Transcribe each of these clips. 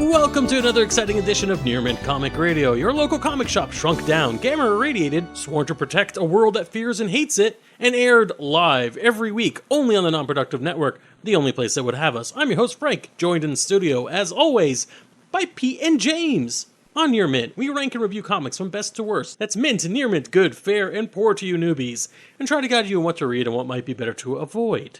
Welcome to another exciting edition of Near Mint Comic Radio, your local comic shop shrunk down, gamma irradiated, sworn to protect a world that fears and hates it, and aired live every week only on the Non-Productive Network, the only place that would have us. I'm your host Frank, joined in the studio, as always, by Pete and James. On Near Mint, we rank and review comics from best to worst. That's mint, near mint, good, fair, and poor to you newbies, and try to guide you on what to read and what might be better to avoid.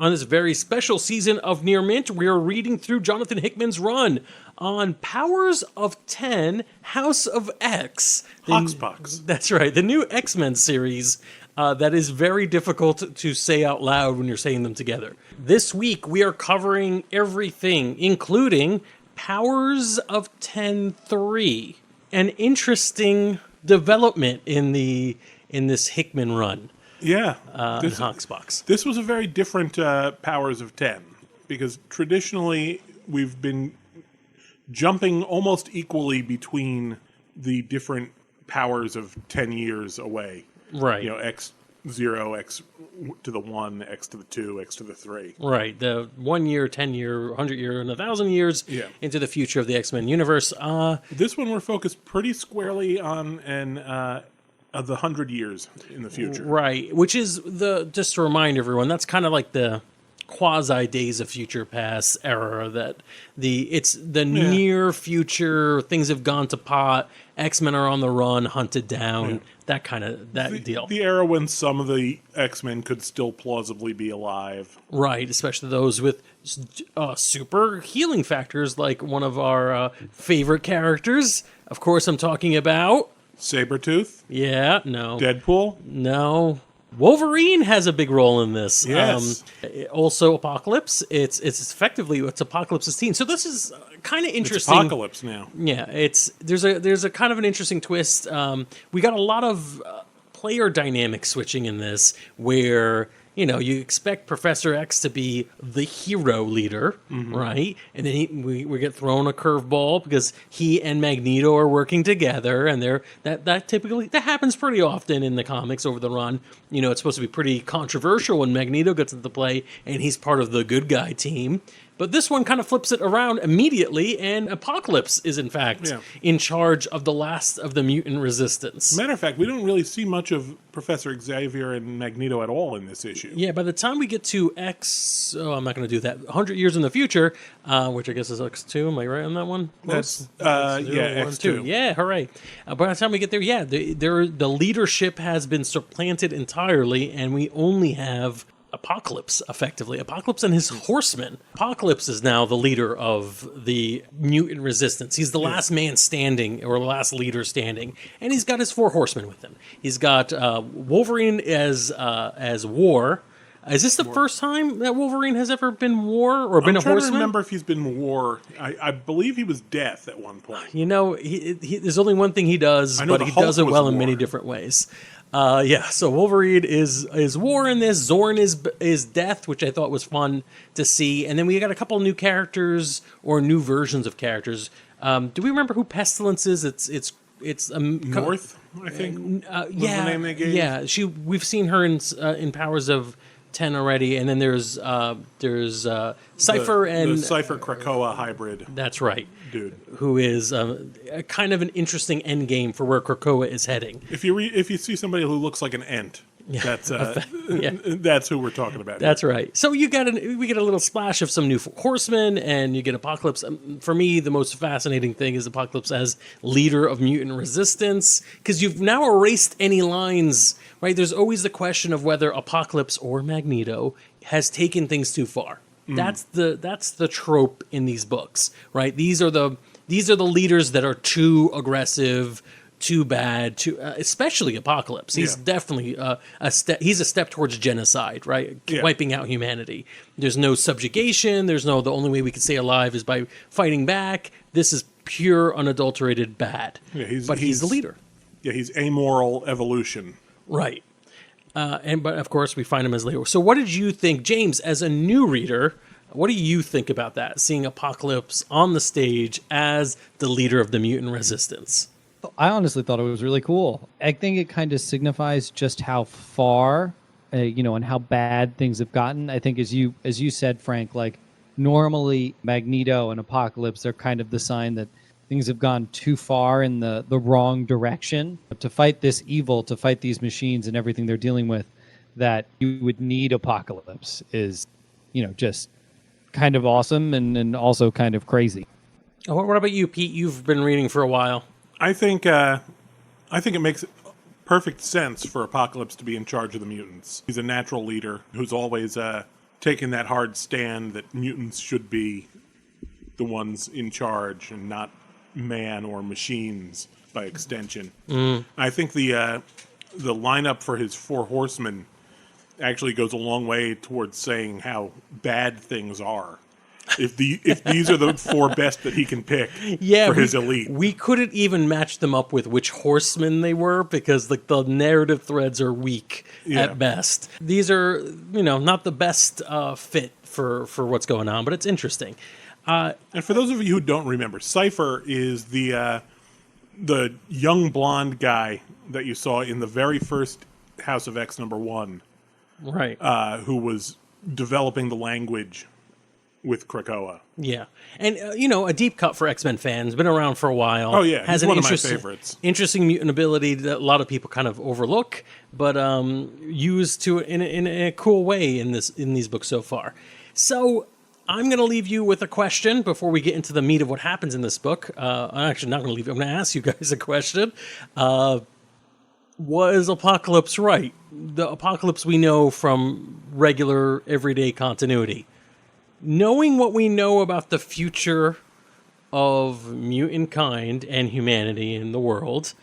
On this very special season of Near Mint, we are reading through Jonathan Hickman's run on Powers of 10, House of X. Hoxpox. That's right, the new X-Men series that is very difficult to say out loud when you're saying them together. This week, we are covering everything, including Powers of 10-3, an interesting development in this Hickman run. Yeah. This Hoxpox. This was a very different Powers of 10, because traditionally we've been jumping almost equally between the different powers of 10 years away. Right. You know, X0, X to the 1, X to the 2, X to the 3. Right. The 1 year, 10 year, 100 year, and 1,000 years into the future of the X-Men universe. This one we're focused pretty squarely on of the 100 years in the future. Right, which is just to remind everyone, that's kind of like the quasi Days of Future Past era, that it's the near future, things have gone to pot, X-Men are on the run, hunted down, that deal. The era when some of the X-Men could still plausibly be alive. Right, especially those with super healing factors, like one of our favorite characters. Of course, I'm talking about Sabretooth? Yeah, no. Deadpool? No. Wolverine has a big role in this. Yes. Also, Apocalypse. It's Apocalypse's team. So this is kind of interesting. It's Apocalypse now. Yeah, there's a kind of an interesting twist. We got a lot of player dynamic switching in this, where you expect Professor X to be the hero leader, right? And then we get thrown a curveball because he and Magneto are working together, and that typically happens pretty often in the comics over the run. It's supposed to be pretty controversial when Magneto gets into play, and he's part of the good guy team. But this one kind of flips it around immediately, and Apocalypse is, in fact, in charge of the last of the mutant resistance. Matter of fact, we don't really see much of Professor Xavier and Magneto at all in this issue. Yeah, by the time we get to I'm not going to do that, 100 years in the future, which I guess is X2, am I right on that one? That's, X2. Yeah, hooray. By the time we get there, the leadership has been supplanted entirely, and we only have Apocalypse, effectively. Apocalypse and his horsemen. Apocalypse is now the leader of the mutant resistance. He's the last man standing, or the last leader standing, and he's got his 4 horsemen with him. He's got Wolverine as War. Is this the first time that Wolverine has ever been War or been a horseman? I'm trying to remember if he's been War. I believe he was Death at one point. There's only one thing he does, but he does it well in many different ways. So Wolverine is War in this. Zorn is Death, which I thought was fun to see. And then we got a couple of new characters, or new versions of characters. Do we remember who Pestilence is? It's North, I think. Was the name they gave? Yeah, we've seen her in Powers of 10 already, and then there's Cypher and the Cypher Krakoa hybrid. That's right, dude, who is kind of an interesting end game for where Krakoa is heading. If you see somebody who looks like an Ent, that's that's who we're talking about. That's here. Right. So we get a little splash of some new horsemen, and you get Apocalypse. For me, the most fascinating thing is Apocalypse as leader of mutant resistance, because you've now erased any lines. Right. There's always the question of whether Apocalypse or Magneto has taken things too far. That's the trope in these books. Right. These are the leaders that are too aggressive, too bad, especially Apocalypse. He's definitely he's a step towards genocide, right? Wiping out humanity. There's no subjugation. The only way we can stay alive is by fighting back. This is pure, unadulterated bad. Yeah, he's the leader. Yeah, he's amoral evolution. Right. But of course we find him as leader. So what did you think, James, as a new reader? What do you think about that? Seeing Apocalypse on the stage as the leader of the mutant resistance? I honestly thought it was really cool. I think it kind of signifies just how far, and how bad things have gotten. I think as you said, Frank, like normally Magneto and Apocalypse are kind of the sign that things have gone too far in the wrong direction. To fight this evil, to fight these machines and everything they're dealing with, that you would need Apocalypse is, just kind of awesome and also kind of crazy. What about you, Pete? You've been reading for a while. I think it makes perfect sense for Apocalypse to be in charge of the mutants. He's a natural leader who's always taken that hard stand that mutants should be the ones in charge and not man or machines by extension. I think the lineup for his 4 horsemen actually goes a long way towards saying how bad things are. If these are the 4 best that he can pick for his elite. We couldn't even match them up with which horsemen they were because the narrative threads are weak at best. These are, not the best fit for what's going on, but it's interesting. And for those of you who don't remember, Cypher is the young blonde guy that you saw in the very first House of X #1. Right. Who was developing the language with Krakoa. Yeah. And, a deep cut for X-Men fans, been around for a while. Oh, yeah. Has He's one of my favorites. Interesting mutant ability that a lot of people kind of overlook, but used in a cool way in these books so far. So I'm going to leave you with a question before we get into the meat of what happens in this book. I'm actually not going to leave you. I'm going to ask you guys a question. Was Apocalypse right? The Apocalypse we know from regular, everyday continuity. Knowing what we know about the future of mutant kind and humanity in the world,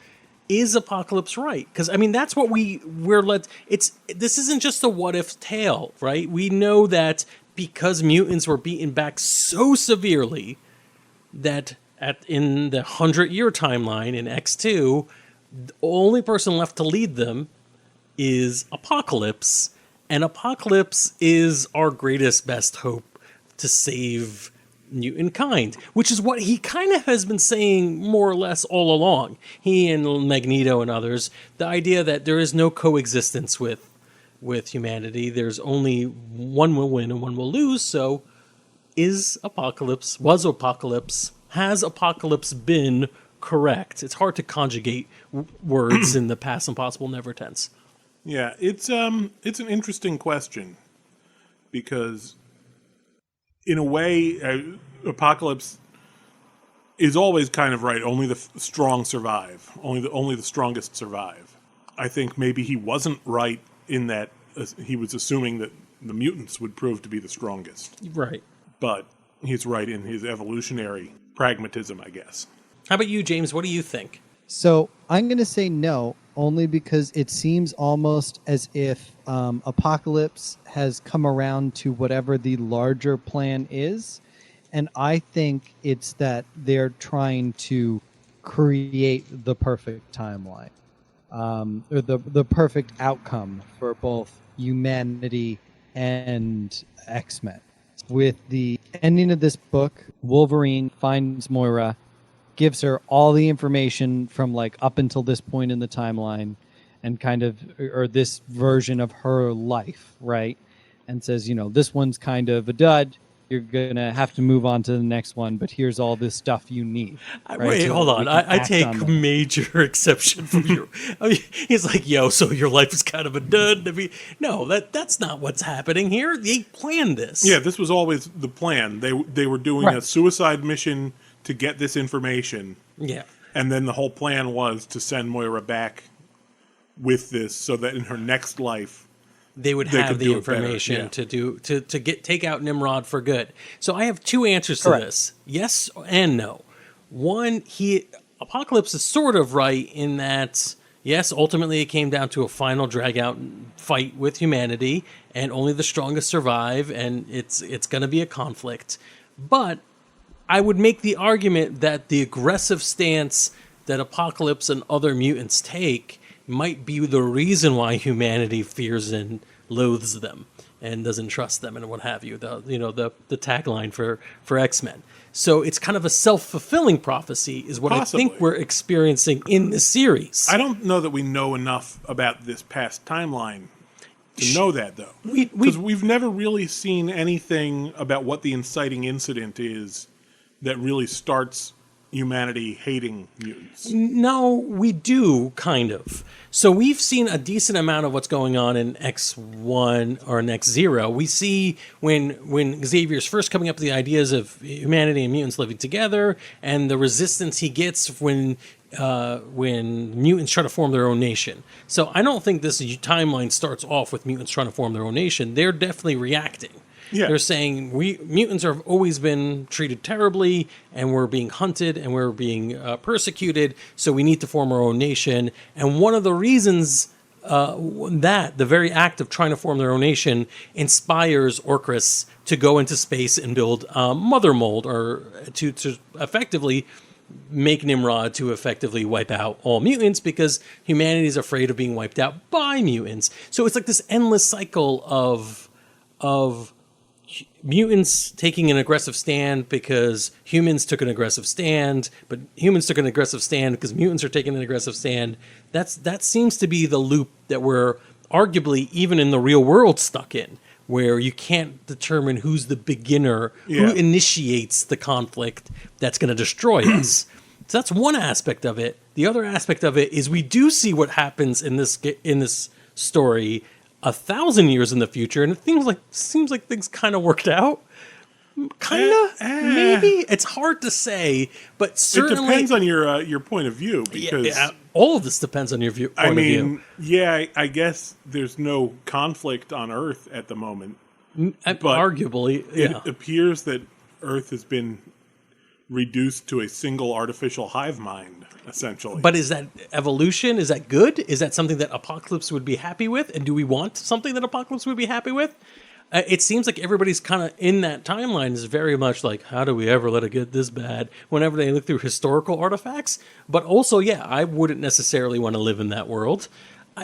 is Apocalypse right? Because, that's what we're led... This isn't just a what-if tale, right? We know that because mutants were beaten back so severely that in the 100-year timeline in X2... the only person left to lead them is Apocalypse, and Apocalypse is our greatest, best hope to save mutant kind, which is what he kind of has been saying more or less all along. He and Magneto and others, the idea that there is no coexistence with humanity. There's only one will win and one will lose. So has Apocalypse been correct? It's hard to conjugate words in the past impossible never tense. Yeah, it's an interesting question because in a way, Apocalypse is always kind of right. Only the strong survive. Only the strongest survive. I think maybe he wasn't right in that he was assuming that the mutants would prove to be the strongest. Right. But he's right in his evolutionary pragmatism, I guess. How about you, James? What do you think? So I'm going to say no, only because it seems almost as if Apocalypse has come around to whatever the larger plan is. And I think it's that they're trying to create the perfect timeline, or the perfect outcome for both humanity and X-Men. With the ending of this book, Wolverine finds Moira, gives her all the information from up until this point in the timeline and or this version of her life, right? And says, this one's kind of a dud. You're going to have to move on to the next one, but here's all this stuff you need. Right? Wait, so hold on. I take major exception from your... he's like, so your life is kind of a dud. No, that's not what's happening here. They planned this. Yeah, this was always the plan. They were doing a suicide mission to get this information. Yeah. And then the whole plan was to send Moira back with this so that in her next life they would have the information to take out Nimrod for good. So I have 2 answers to this. Yes and no. One, Apocalypse is sort of right in that, yes, ultimately it came down to a final drag-out fight with humanity, and only the strongest survive, and it's going to be a conflict. But I would make the argument that the aggressive stance that Apocalypse and other mutants take might be the reason why humanity fears and loathes them and doesn't trust them and what have you. The tagline for X-Men. So it's kind of a self-fulfilling prophecy is what Possibly. I think we're experiencing in this series. I don't know that we know enough about this past timeline to know that, though. Because we've never really seen anything about what the inciting incident is that really starts humanity hating mutants. No, we do, kind of. So we've seen a decent amount of what's going on in X1 or in X0. We see when Xavier's first coming up with the ideas of humanity and mutants living together, and the resistance he gets when mutants try to form their own nation. So I don't think this timeline starts off with mutants trying to form their own nation. They're definitely reacting. Yeah. They're saying mutants have always been treated terribly, and we're being hunted, and we're being persecuted, so we need to form our own nation. And one of the reasons that the very act of trying to form their own nation inspires Orchrus to go into space and build Mother Mold, or to effectively make Nimrod to effectively wipe out all mutants, because humanity is afraid of being wiped out by mutants. So it's like this endless cycle of mutants taking an aggressive stand because humans took an aggressive stand, but humans took an aggressive stand because mutants are taking an aggressive stand. That seems to be the loop that we're arguably even in the real world stuck in, where you can't determine who's the beginner, who initiates the conflict that's going to destroy us. So that's one aspect of it. The other aspect of it is we do see what happens in this story 1,000 years in the future, and it seems like things kind of worked out. Maybe it's hard to say, but certainly it depends on your point of view, because all of this depends on your point of view. I guess there's no conflict on Earth at the moment, but arguably, it appears that Earth has been reduced to a single artificial hive mind, essentially. But is that evolution? Is that good? Is that something that Apocalypse would be happy with? And do we want something that Apocalypse would be happy with? It seems like everybody's kind of in that timeline is very much like, how do we ever let it get this bad? Whenever they look through historical artifacts. But also, I wouldn't necessarily want to live in that world.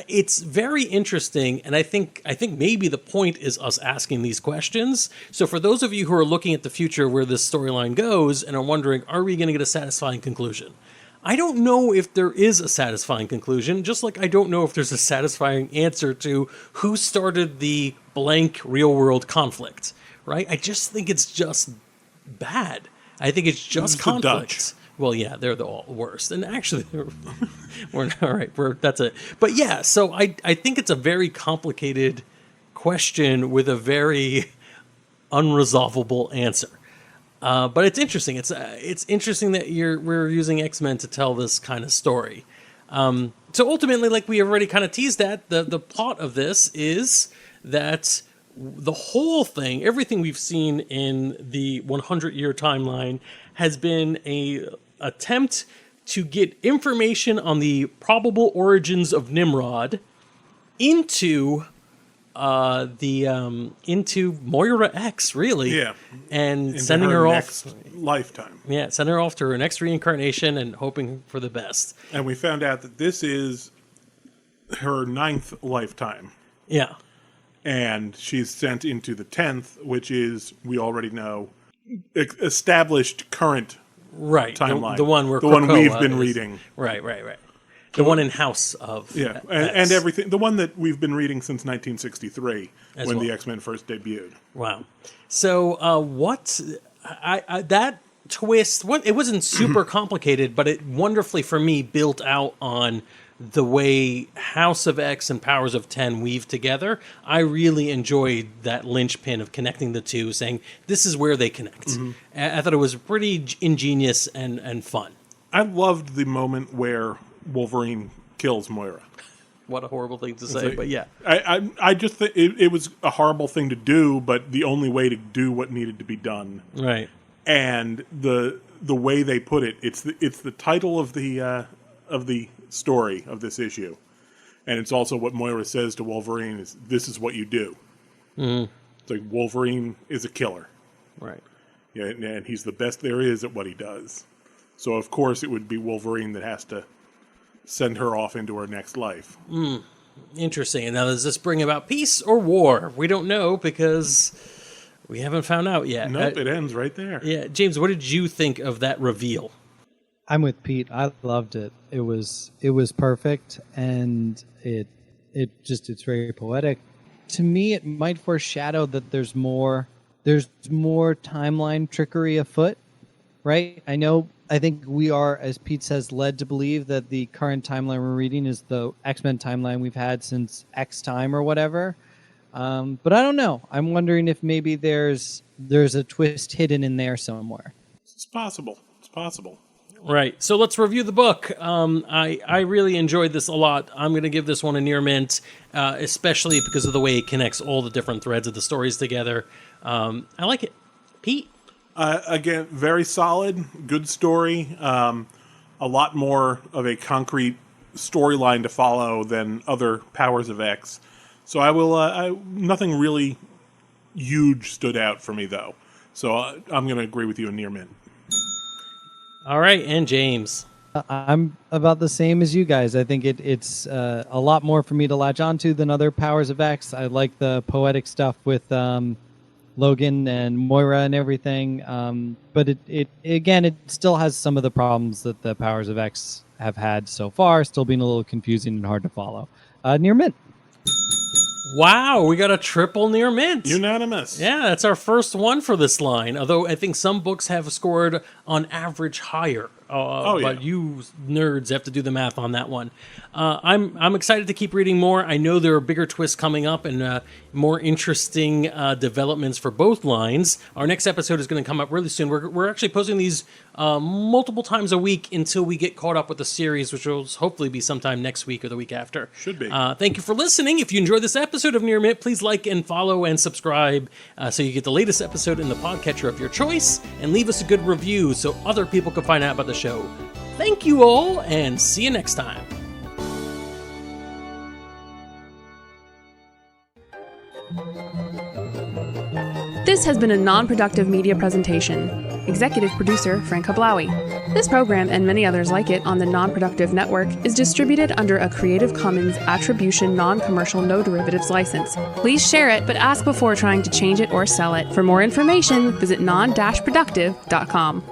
It's very interesting, and I think maybe the point is us asking these questions. So for those of you who are looking at the future where this storyline goes and are wondering, are we going to get a satisfying conclusion? I don't know if there is a satisfying conclusion, just like I don't know if there's a satisfying answer to who started the blank real-world conflict, right? I just think it's just bad. I think it's just conflict. Well, yeah, they're the worst. And actually, we're all right. That's it. But yeah, so I think it's a very complicated question with a very unresolvable answer. But it's interesting. It's interesting that we're using X-Men to tell this kind of story. So ultimately, like we already kind of teased at, the plot of this is that the whole thing, everything we've seen in the 100-year timeline, has been a attempt to get information on the probable origins of Nimrod into Moira X, really. Yeah. And sending her next lifetime. Yeah, sending her off to her next reincarnation and hoping for the best. And we found out that this is her 9th lifetime. Yeah. And she's sent into the 10th, which is, we already know, established current timeline. The one where the one we've been reading. Right. The one in House of and everything. The one that we've been reading since 1963, when the X-Men first debuted. Wow. So that twist? It wasn't super complicated, but it wonderfully for me built out on the way House of X and Powers of 10 weave together. I really enjoyed that linchpin of connecting the two, saying this is where they connect. Mm-hmm. I thought it was pretty ingenious and fun. I loved the moment where Wolverine kills Moira. What a horrible thing to say, but yeah. I just think it was a horrible thing to do, but the only way to do what needed to be done. Right. And the way they put it, it's the title of the story of this issue, and it's also what Moira says to Wolverine is, this is what you do. Mm-hmm. It's like Wolverine is a killer. Right. Yeah, and he's the best there is at what he does. So of course it would be Wolverine that has to send her off into her next life. Interesting. And now does this bring about peace or war? We don't know because we haven't found out yet. Nope, it ends right there. Yeah, James, what did you think of that reveal? I'm with Pete. I loved it. It was perfect, and it's very poetic. to me, it might foreshadow that there's more timeline trickery afoot, right? I think we are, as Pete says, led to believe that the current timeline we're reading is the X-Men timeline we've had since X time or whatever. But I don't know. I'm wondering if maybe there's a twist hidden in there somewhere. It's possible. It's possible. Right. So let's review the book. I really enjoyed this a lot. I'm going to give this one a near mint, especially because of the way it connects all the different threads of the stories together. I like it. Pete? Again, very solid, good story. A lot more of a concrete storyline to follow than other Powers of X. So I will. Nothing really huge stood out for me, though. So I'm going to agree with you in near mint. All right, and James. I'm about the same as you guys. I think it's a lot more for me to latch onto than other Powers of X. I like the poetic stuff with Logan and Moira and everything. But it still has some of the problems that the Powers of X have had so far, still being a little confusing and hard to follow. Near mint. Wow, we got a triple near mint. Unanimous. Yeah, that's our first one for this line. Although I think some books have scored on average higher. But you nerds have to do the math on that one. I'm excited to keep reading more. I know there are bigger twists coming up and more interesting developments for both lines. Our next episode is going to come up really soon. We're actually posting these multiple times a week until we get caught up with the series, which will hopefully be sometime next week or the week after. Should be. Thank you for listening. If you enjoyed this episode of Near Mint, please like and follow and subscribe so you get the latest episode in the podcatcher of your choice, and leave us a good review so other people can find out about the show. Thank you all, and see you next time. This has been a non-productive media presentation. Executive producer Frank Hablawi. This program and many others like it on the Non-Productive Network is distributed under a Creative Commons Attribution Non-Commercial No Derivatives license. Please share it, but ask before trying to change it or sell it. For more information, visit non-productive.com.